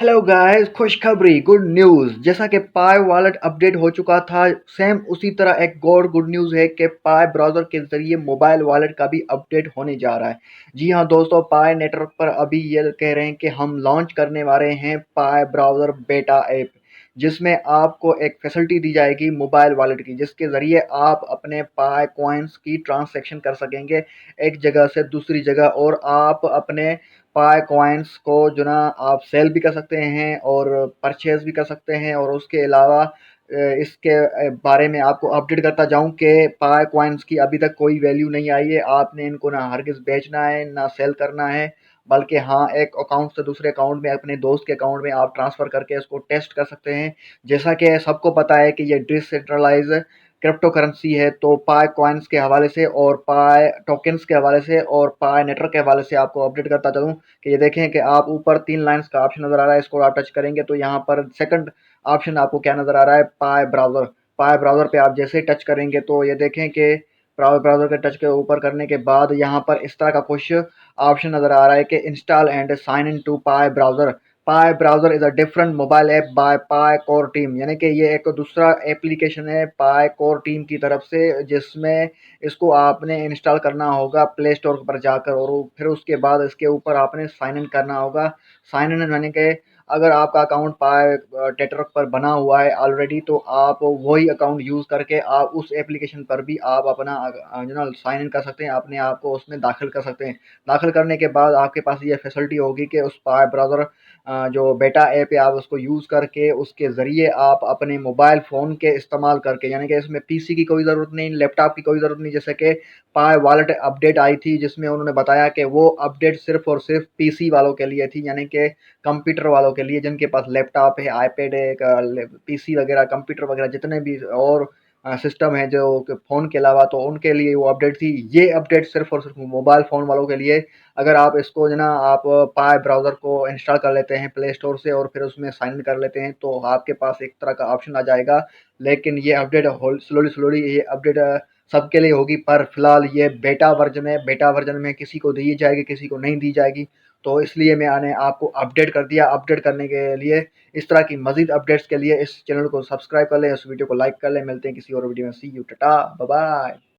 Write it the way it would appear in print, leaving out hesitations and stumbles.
Hello guys, खुशखबरी good news. जैसा कि पाई वॉलेट अपडेट हो चुका था, सेम उसी तरह एक और गुड न्यूज़ है कि पाई ब्राउज़र के ज़रिए मोबाइल वॉलेट का भी अपडेट होने जा रहा है। जी हाँ दोस्तों, पाई नेटवर्क पर अभी ये कह रहे हैं कि हम लॉन्च करने वाले हैं पाई ब्राउज़र बेटा ऐप, जिसमें आपको एक फैसिलिटी दी जाएगी मोबाइल वॉलेट की, जिसके ज़रिए आप अपने पाई कॉइन्स की ट्रांसैक्शन कर सकेंगे एक जगह से दूसरी जगह, और आप अपने पाई कॉइन्स को जो ना आप सेल भी कर सकते हैं और परचेज़ भी कर सकते हैं। और उसके अलावा इसके बारे में आपको अपडेट करता जाऊँ कि पाई कॉइन्स की अभी तक कोई वैल्यू नहीं आई है। आपने इनको ना हरगिज़ बेचना है, ना सेल करना है, बल्कि हाँ, एक अकाउंट से दूसरे अकाउंट में, अपने दोस्त के अकाउंट में आप ट्रांसफ़र करके इसको टेस्ट कर सकते हैं। जैसा कि सबको पता है कि ये डिसेंट्रलाइज़ क्रिप्टो करेंसी है, तो पाई कॉइन्स के हवाले से और पाई टोकन्स के हवाले से और पाई नेटवर्क के हवाले से आपको अपडेट करता चलूँ कि ये देखें कि आप ऊपर 3 लाइन्स का ऑप्शन नज़र आ रहा है, इसको आप टच करेंगे तो यहाँ पर सेकंड ऑप्शन आपको क्या नज़र आ रहा है, पाई ब्राउज़र। पाई ब्राउज़र पे आप जैसे ही टच करेंगे तो ये देखें कि ब्राउज़र के टच के ऊपर करने के बाद यहाँ पर इस तरह का कुछ ऑप्शन नज़र आ रहा है कि install and sign in to Pi browser. Pi browser is a different mobile app by Pi core team, यानी कि ये एक दूसरा एप्लीकेशन है पाई कोर टीम की तरफ से, जिसमें इसको आपने इंस्टॉल करना होगा प्ले स्टोर पर जाकर, और फिर उसके बाद इसके ऊपर आपने साइन इन करना होगा। साइन इन यानी कि अगर आपका अकाउंट पाई नेटवर्क पर बना हुआ है ऑलरेडी, तो आप वही अकाउंट यूज़ करके आप उस एप्लीकेशन पर भी आप अपना जो ना साइन इन कर सकते हैं, अपने आप को उसमें दाखिल कर सकते हैं। दाखिल करने के बाद आपके पास ये फैसिलिटी होगी कि उस पाई ब्राउज़र जो बेटा ऐप है, आप उसको यूज़ करके उसके ज़रिए आप अपने मोबाइल फ़ोन के इस्तेमाल करके, यानी कि इसमें पीसी की कोई ज़रूरत नहीं, लैपटॉप की कोई ज़रूरत नहीं। जैसे कि पाई वॉलेट अपडेट आई थी, जिसमें उन्होंने बताया कि वो अपडेट सिर्फ़ और सिर्फ़ पीसी वालों के लिए थी, यानी कि कंप्यूटर वालों के लिए, जिनके पास लैपटॉप है, आईपैड है, पीसी वगैरह, कंप्यूटर वगैरह जितने भी और सिस्टम है जो कि फ़ोन के अलावा, तो उनके लिए वो अपडेट थी। ये अपडेट सिर्फ़ और सिर्फ़ मोबाइल फ़ोन वालों के लिए। अगर आप इसको जो ना आप पाई ब्राउज़र को इंस्टॉल कर लेते हैं प्ले स्टोर से और फिर उसमें साइन इन कर लेते हैं, तो आपके पास एक तरह का ऑप्शन आ जाएगा। लेकिन ये अपडेट स्लोली ये अपडेट सबके लिए होगी, पर फिलहाल ये बेटा वर्जन है। बेटा वर्जन में किसी को दी जाएगी, किसी को नहीं दी जाएगी, तो इसलिए मैंने आपको अपडेट कर दिया। अपडेट करने के लिए, इस तरह की मजीद अपडेट्स के लिए इस चैनल को सब्सक्राइब कर लें, इस वीडियो को लाइक कर लें। मिलते हैं किसी और वीडियो में। सी यू, टाटा, बाय बाय।